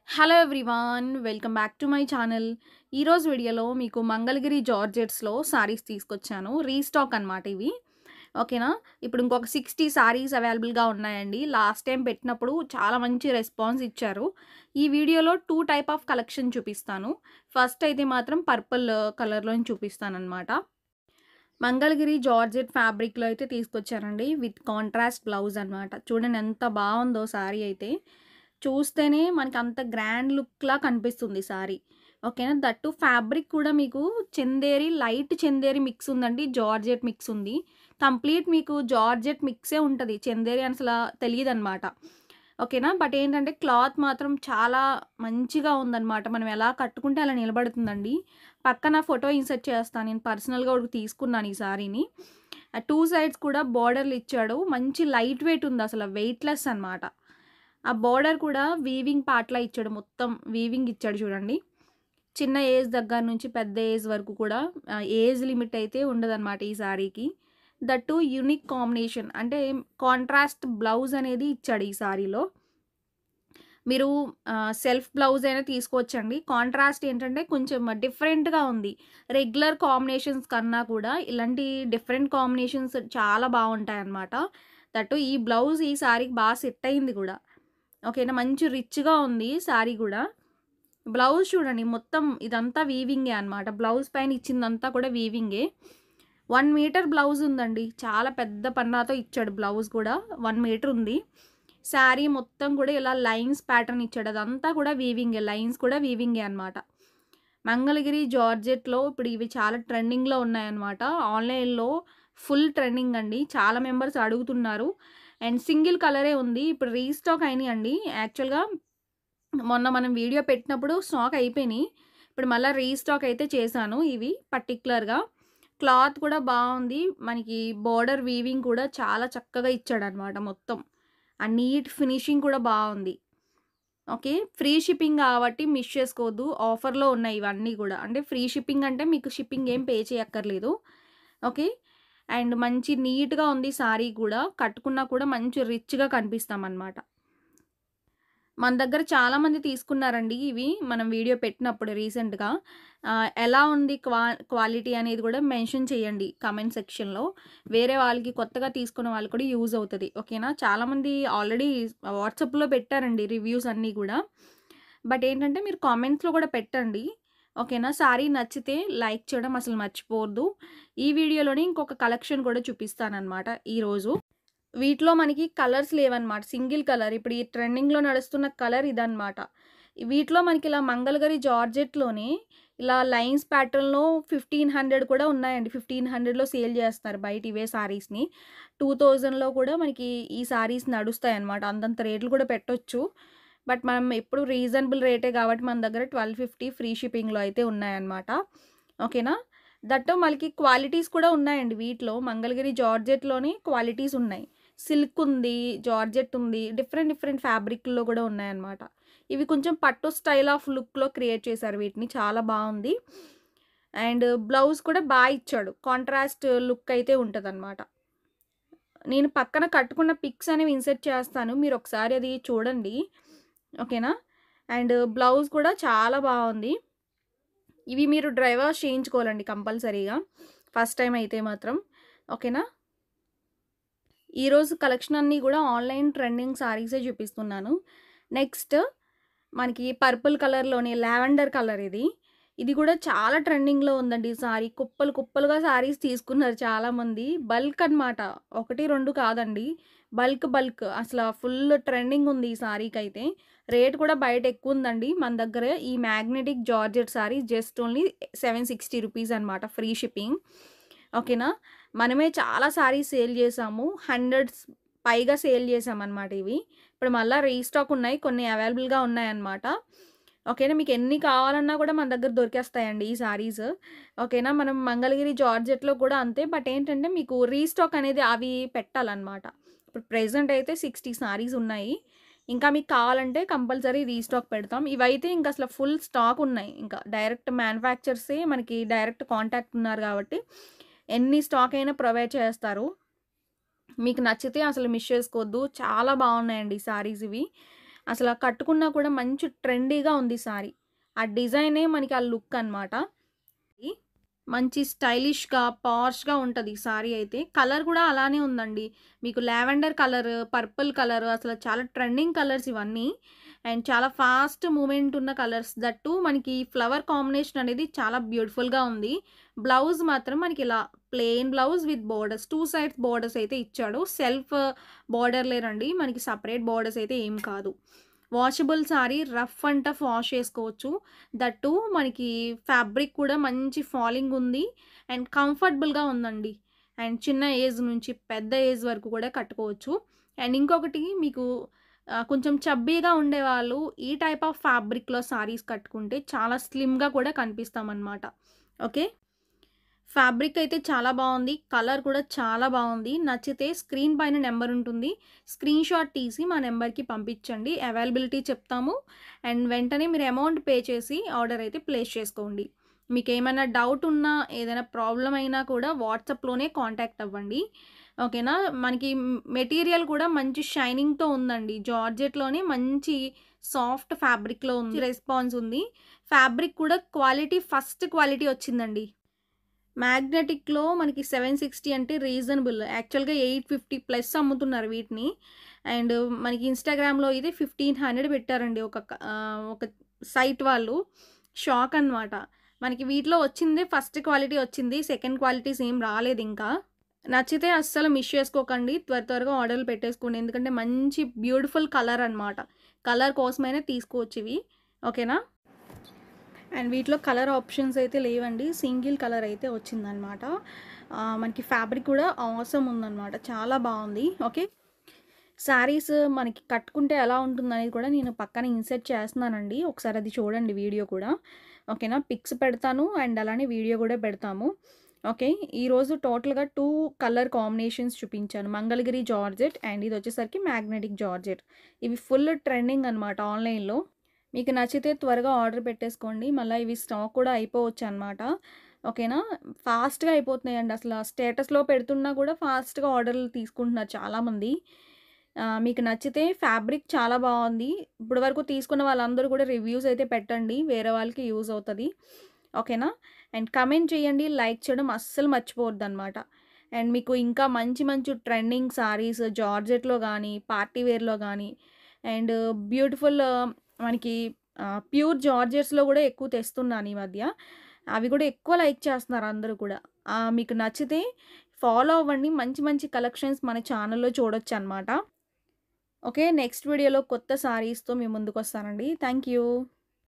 Hello everyone, welcome back to my channel. ఈరోజు వీడియోలో మీకు మంగళగిరి జార్జెట్స్లో సారీస్ తీసుకొచ్చాను. రీస్టాక్ అనమాట ఇవి. ఓకేనా. ఇప్పుడు ఇంకొక 60 సారీస్ అవైలబుల్గా ఉన్నాయండి. లాస్ట్ టైం పెట్టినప్పుడు చాలా మంచి రెస్పాన్స్ ఇచ్చారు. ఈ వీడియోలో 2 టైప్ ఆఫ్ కలెక్షన్ చూపిస్తాను. ఫస్ట్ అయితే మాత్రం పర్పుల్ కలర్లో చూపిస్తాను అనమాట. మంగళగిరి జార్జెట్ ఫ్యాబ్రిక్లో అయితే తీసుకొచ్చానండి, విత్ కాంట్రాస్ట్ బ్లౌజ్ అనమాట. చూడండి ఎంత బాగుందో సారీ అయితే. చూస్తేనే మనకి అంత గ్రాండ్ లుక్లా కనిపిస్తుంది సారీ. ఓకేనా. దట్టు ఫ్యాబ్రిక్ కూడా మీకు చందేరి, లైట్ చందేరి మిక్స్ ఉందండి, జార్జెట్ మిక్స్ ఉంది. కంప్లీట్ మీకు జార్జెట్ మిక్సే ఉంటుంది, చందేరి అని అసలు తెలియదు అనమాట. ఓకేనా. బట్ ఏంటంటే క్లాత్ మాత్రం చాలా మంచిగా ఉందన్నమాట. మనం ఎలా కట్టుకుంటే అలా నిలబడుతుందండి. పక్కన ఫోటో ఇన్సర్ట్ చేస్తాను, నేను పర్సనల్గా ఒకటి తీసుకున్నాను ఈ సారీని. 2 సైడ్స్ కూడా బార్డర్లు ఇచ్చాడు. మంచి లైట్ వెయిట్ ఉంది, అసలు వెయిట్లెస్ అనమాట. ఆ బార్డర్ కూడా వీవింగ్ పార్ట్లా ఇచ్చాడు, మొత్తం వీవింగ్ ఇచ్చాడు చూడండి. చిన్న ఏజ్ దగ్గర నుంచి పెద్ద ఏజ్ వరకు కూడా ఏజ్ లిమిట్ అయితే ఉండదన్నమాట ఈ సారీకి. దట్టు యూనిక్ కాంబినేషన్ అంటే కాంట్రాస్ట్ బ్లౌజ్ అనేది ఇచ్చాడు ఈ సారీలో. మీరు సెల్ఫ్ బ్లౌజ్ అయినా తీసుకోవచ్చండి. కాంట్రాస్ట్ ఏంటంటే కొంచెం డిఫరెంట్గా ఉంది. రెగ్యులర్ కాంబినేషన్స్ కన్నా కూడా ఇలాంటి డిఫరెంట్ కాంబినేషన్స్ చాలా బాగుంటాయి అన్నమాట. దట్టు ఈ బ్లౌజ్ ఈ సారీకి బాగా సెట్ అయింది కూడా. ఓకేనా. మంచి రిచ్గా ఉంది శారీ కూడా. బ్లౌజ్ చూడండి, మొత్తం ఇదంతా వీవింగే అనమాట. బ్లౌజ్ పైన ఇచ్చిందంతా కూడా వీవింగే. 1 మీటర్ బ్లౌజ్ ఉందండి, చాలా పెద్ద పన్నాతో ఇచ్చాడు. బ్లౌజ్ కూడా 1 మీటర్ ఉంది. శారీ మొత్తం కూడా ఇలా లైన్స్ ప్యాటర్న్ ఇచ్చాడు, అదంతా కూడా వీవింగే, లైన్స్ కూడా వీవింగే అనమాట. మంగళగిరి జార్జెట్లో ఇప్పుడు ఇవి చాలా ట్రెండింగ్లో ఉన్నాయన్నమాట. ఆన్లైన్లో ఫుల్ ట్రెండింగ్ అండి, చాలా మెంబర్స్ అడుగుతున్నారు. అండ్ సింగిల్ కలరే ఉంది, ఇప్పుడు రీస్టాక్ అయినాయి అండి. యాక్చువల్గా మొన్న మనం వీడియో పెట్టినప్పుడు స్టాక్ అయిపోయినాయి. ఇప్పుడు మళ్ళీ రీస్టాక్ అయితే చేశాను ఇవి పర్టికులర్గా. క్లాత్ కూడా బాగుంది, మనకి బార్డర్ వీవింగ్ కూడా చాలా చక్కగా ఇచ్చాడనమాట మొత్తం. ఆ నీట్ ఫినిషింగ్ కూడా బాగుంది. ఓకే. ఫ్రీ షిప్పింగ్ కాబట్టి మిస్ చేసుకోవద్దు, ఆఫర్లో ఉన్నాయి ఇవన్నీ కూడా. అంటే ఫ్రీ షిప్పింగ్ అంటే మీకు షిప్పింగ్ ఏం పే చేయక్కర్లేదు. ఓకే. అండ్ మంచి నీట్గా ఉంది సారీ కూడా, కట్టుకున్నా కూడా మంచి రిచ్గా కనిపిస్తామన్నమాట. మన దగ్గర చాలామంది తీసుకున్నారండి ఇవి, మనం వీడియో పెట్టినప్పుడు రీసెంట్గా. ఎలా ఉంది క్వాలిటీ అనేది కూడా మెన్షన్ చేయండి కామెంట్ సెక్షన్లో. వేరే వాళ్ళకి కొత్తగా తీసుకున్న వాళ్ళు కూడా యూజ్ అవుతుంది. ఓకేనా. చాలామంది ఆల్రెడీ వాట్సాప్లో పెట్టారండి రివ్యూస్ అన్నీ కూడా. బట్ ఏంటంటే మీరు కామెంట్స్లో కూడా పెట్టండి. ఓకేనా. సారీ నచ్చితే లైక్ చేయడం అసలు మర్చిపోవద్దు. ఈ వీడియోలోని ఇంకొక కలెక్షన్ కూడా చూపిస్తానన్నమాట ఈరోజు. వీటిలో మనకి కలర్స్ లేవన్నమాట, సింగిల్ కలర్. ఇప్పుడు ఈ ట్రెండింగ్లో నడుస్తున్న కలర్ ఇదన్నమాట. వీటిలో మనకి ఇలా మంగళగిరి జార్జెట్లోనే ఇలా లైన్స్ ప్యాటర్న్లో 1500 కూడా ఉన్నాయండి. 1500లో సేల్ చేస్తారు బయట ఇవే సారీస్ని. 2000లో కూడా మనకి ఈ సారీస్ నడుస్తాయి అన్నమాట. అంతంత రేట్లు కూడా పెట్టొచ్చు. బట్ మనం ఎప్పుడు రీజనబుల్ రేటే కాబట్టి మన దగ్గర 1250 ఫ్రీ షిప్పింగ్లో అయితే ఉన్నాయన్నమాట. ఓకేనా. దట్టు మనకి క్వాలిటీస్ కూడా ఉన్నాయండి వీటిలో. మంగళగిరి జార్జెట్లోనే క్వాలిటీస్ ఉన్నాయి. సిల్క్ ఉంది, జార్జెట్ ఉంది, డిఫరెంట్ ఫ్యాబ్రిక్లో కూడా ఉన్నాయన్నమాట. ఇవి కొంచెం పట్టు స్టైల్ ఆఫ్ లుక్లో క్రియేట్ చేశారు వీటిని, చాలా బాగుంది. అండ్ బ్లౌజ్ కూడా బాగా ఇచ్చాడు, కాంట్రాస్ట్ లుక్ అయితే ఉంటుందన్నమాట. నేను పక్కన కట్టుకున్న పిక్స్ అనేవి ఇన్సర్ట్ చేస్తాను, మీరు ఒకసారి అది చూడండి. ఓకేనా. అండ్ బ్లౌజ్ కూడా చాలా బాగుంది. ఇవి మీరు డ్రై వాష్ చేయించుకోవాలండి కంపల్సరీగా ఫస్ట్ టైం అయితే మాత్రం. ఓకేనా. ఈరోజు కలెక్షన్ అన్నీ కూడా ఆన్లైన్ ట్రెండింగ్ సారీసే చూపిస్తున్నాను. నెక్స్ట్ మనకి పర్పుల్ కలర్లోనే లావెండర్ కలర్ ఇది కూడా చాలా ట్రెండింగ్లో ఉందండి. సారీ కుప్పలుగా సారీస్ తీసుకున్నారు చాలామంది. బల్క్ అనమాట, 1, 2 కాదండి, బల్క్ అసలు ఫుల్ ట్రెండింగ్ ఉంది ఈ సారీకి అయితే. రేట్ కూడా బయట ఎక్కువ ఉందండి. మన దగ్గర ఈ magnetic georgette sorry just only 760 rupees అనమాట, ఫ్రీ షిప్పింగ్. ఓకేనా. మనమే చాలా సారీస్ సేల్ చేసాము, 100 పైగా సేల్ చేసామన్నమాట ఇవి. ఇప్పుడు మళ్ళీ రీస్టాక్ ఉన్నాయి, కొన్ని అవైలబుల్గా ఉన్నాయన్నమాట. ఓకేనా. మీకు ఎన్ని కావాలన్నా కూడా మన దగ్గర దొరికేస్తాయండి ఈ సారీస్. ఓకేనా. మనం మంగళగిరి జార్జెట్లో కూడా అంతే. బట్ ఏంటంటే మీకు రీస్టాక్ అనేది అవి పెట్టాలన్నమాట. ఇప్పుడు ప్రెజెంట్ అయితే 60 సారీస్ ఉన్నాయి. ఇంకా మీకు కావాలంటే కంపల్సరీ రీస్టాక్ పెడతాం. ఇవైతే ఇంకా అసలు ఫుల్ స్టాక్ ఉన్నాయి. ఇంకా డైరెక్ట్ మ్యానుఫ్యాక్చర్సే మనకి డైరెక్ట్ కాంటాక్ట్ ఉన్నారు కాబట్టి ఎన్ని స్టాక్ అయినా ప్రొవైడ్ చేస్తారు. మీకు నచ్చితే అసలు మిస్ చేసుకోవద్దు, చాలా బాగున్నాయండి సారీస్ ఇవి. అసల కట్టుకున్నా కూడా మంచి ట్రెండీగా ఉంది సారీ. ఆ డిజైనే మనకి ఆ లుక్ అనమాట. ఈ మంచి స్టైలిష్‌గా, పాష్‌గా ఉంటది ఈ సారీ అయితే. కలర్ కూడా అలానే ఉందండి. మీకు లావెండర్ కలర్, పర్పుల్ కలర్ అసలు చాలా ట్రెండింగ్ కలర్స్ ఇవన్నీ. అండ్ చాలా ఫాస్ట్ మూవ్‌మెంట్ ఉన్న కలర్స్. దట్ టూ మనకి ఫ్లవర్ కాంబినేషన్ అనేది చాలా బ్యూటిఫుల్‌గా ఉంది. బ్లౌజ్ మాత్రం మనకి ఇలా plain blouse with borders. 2 sides borders అయితే ఇచ్చాడు. సెల్ఫ్ బోర్డర్‌లేనండి. మనకి సెపరేట్ బోర్డర్స్ అయితే ఏం కాదు. Washable sorry rough and tough wash చేసుకోవచ్చు. దట్ టూ మనకి ఫ్యాబ్రిక్ కూడా మంచి ఫాలింగ్ ఉంది. అండ్ కంఫర్టబుల్‌గా ఉందండి. అండ్ చిన్న ఏజ్ నుంచి పెద్ద ఏజ్ వరకు కూడా కట్టుకోవచ్చు. అండ్ ఇంకొకటి మీకు కొంచెం చబ్బీగా ఉండేవాళ్ళు ఈ టైప్ ఆఫ్ ఫ్యాబ్రిక్‌లో సారీస్ కట్టుకుంటే చాలా స్లిమ్‌గా కూడా కనిపిస్తామనమాట. ఓకే. ఫ్యాబ్రిక్ అయితే చాలా బావుంది. కలర్ కూడా చాలా బావుంది. నచ్చితే స్క్రీన్ పైన నెంబర్ ఉంటుంది. స్క్రీన్‌షాట్ తీసి మా నెంబర్‌కి పంపించండి. అవైలబిలిటీ చెప్తాము. అండ్ వెంటనే మీరు అమౌంట్ పే చేసి ఆర్డర్ అయితే ప్లేస్ చేసుకోండి. మీకేమైనా డౌట్ ఉన్నా, ఏదైనా ప్రాబ్లమ్ అయినా కూడా వాట్సాప్‌లోనే కాంటాక్ట్ అవ్వండి. ఓకేనా? మనకి మెటీరియల్ కూడా మంచి షైనింగ్‌తో ఉందండి. జార్జెట్‌లోనే మంచి సాఫ్ట్ ఫ్యాబ్రిక్‌లో ఉంది. రెస్పాన్స్ ఉంది. ఫ్యాబ్రిక్ కూడా క్వాలిటీ ఫస్ట్ క్వాలిటీ వచ్చిందండి. మ్యాగ్నెటిక్‌లో మనకి 760 అంటే రీజనబుల్. యాక్చువల్‌గా 850 ప్లస్ అమ్ముతున్నారు వీటిని. అండ్ మనకి ఇన్‌స్టాగ్రామ్‌లో అయితే 1500 పెట్టారండి ఒక సైట్ వాళ్ళు. షాక్ అనమాట. మనకి వీటిలో వచ్చిందే ఫస్ట్ క్వాలిటీ వచ్చింది. సెకండ్ క్వాలిటీస్ ఏం రాలేదింకా. నచ్చితే అస్సలు మిస్ చేసుకోకండి. త్వరగా ఆర్డర్‌లు పెట్టేసుకోండి. ఎందుకంటే మంచి బ్యూటిఫుల్ కలర్ అనమాట. కలర్ కోసమైనా తీసుకోవచ్చివి. ఓకేనా? అండ్ వీటిలో కలర్ ఆప్షన్స్ అయితే లేవండి. సింగిల్ కలర్ అయితే వచ్చిందనమాట. మనకి ఫ్యాబ్రిక్ కూడా ఆసమ్ ఉందనమాట. చాలా బావుంది. ఓకే. శారీస్ మనకి కట్టుకుంటే ఎలా ఉంటుందనేది కూడా నేను పక్కన ఇన్సర్ట్ చేస్తున్నానండి. ఒకసారి అది చూడండి వీడియో కూడా. ఓకేనా? పిక్స్ పెడతాను అండ్ అలానే వీడియో కూడా పెడతాము. ఓకే. ఈరోజు టోటల్‌గా 2 కలర్ కాంబినేషన్స్ చూపించాను. మంగళగిరి జార్జెట్ అండ్ ఇదొచ్చేసరికి మ్యాగ్నెటిక్ జార్జెట్. ఇవి ఫుల్ ట్రెండింగ్ అనమాట ఆన్‌లైన్‌లో. మీకు నచ్చితే త్వరగా ఆర్డర్ పెట్టేసుకోండి. మళ్ళా ఇవి స్టాక్ కూడా అయిపోవచ్చనమాట. ఓకేనా? ఫాస్ట్‌గా అయిపోతున్నాయండి. అసల స్టేటస్‌లో పెడుతున్నా కూడా ఫాస్ట్‌గా ఆర్డర్‌లు తీసుకుంటున్నారు చాలామంది. మీకు నచ్చితే ఫ్యాబ్రిక్ చాలా బావుంది. ఇప్పటి వరకు తీసుకున్న వాళ్ళందరూ కూడా రివ్యూస్ అయితే పెట్టండి. వేరే వాళ్ళకి యూజ్ అవుతది. ఓకేనా? అండ్ కామెంట్ చేయండి. లైక్ చేయడం అస్సలు మర్చిపోవద్దనమాట. అండ్ మీకు ఇంకా మంచి మంచి ట్రెండింగ్ సారీస్ జార్జెట్‌లో గానీ, పార్టీ వేర్‌లో గానీ అండ్ బ్యూటిఫుల్ మనకి ప్యూర్ జార్జెట్స్‌లో గూడా ఎక్కువ తెస్తున్నాను ఈ మధ్య. అవి గూడా ఎక్కువ లైక్ చేస్తున్నారు అందరూ కూడా. మీకు నచ్చితే ఫాలో అవ్వండి. మంచి మంచి కలెక్షన్స్ మన ఛానెల్‌లో చూడొచ్చనమాట. ఓకే. నెక్స్ట్ వీడియోలో కొత్త సారీస్‌తో మీ ముందుకొస్తానండి. Thank you.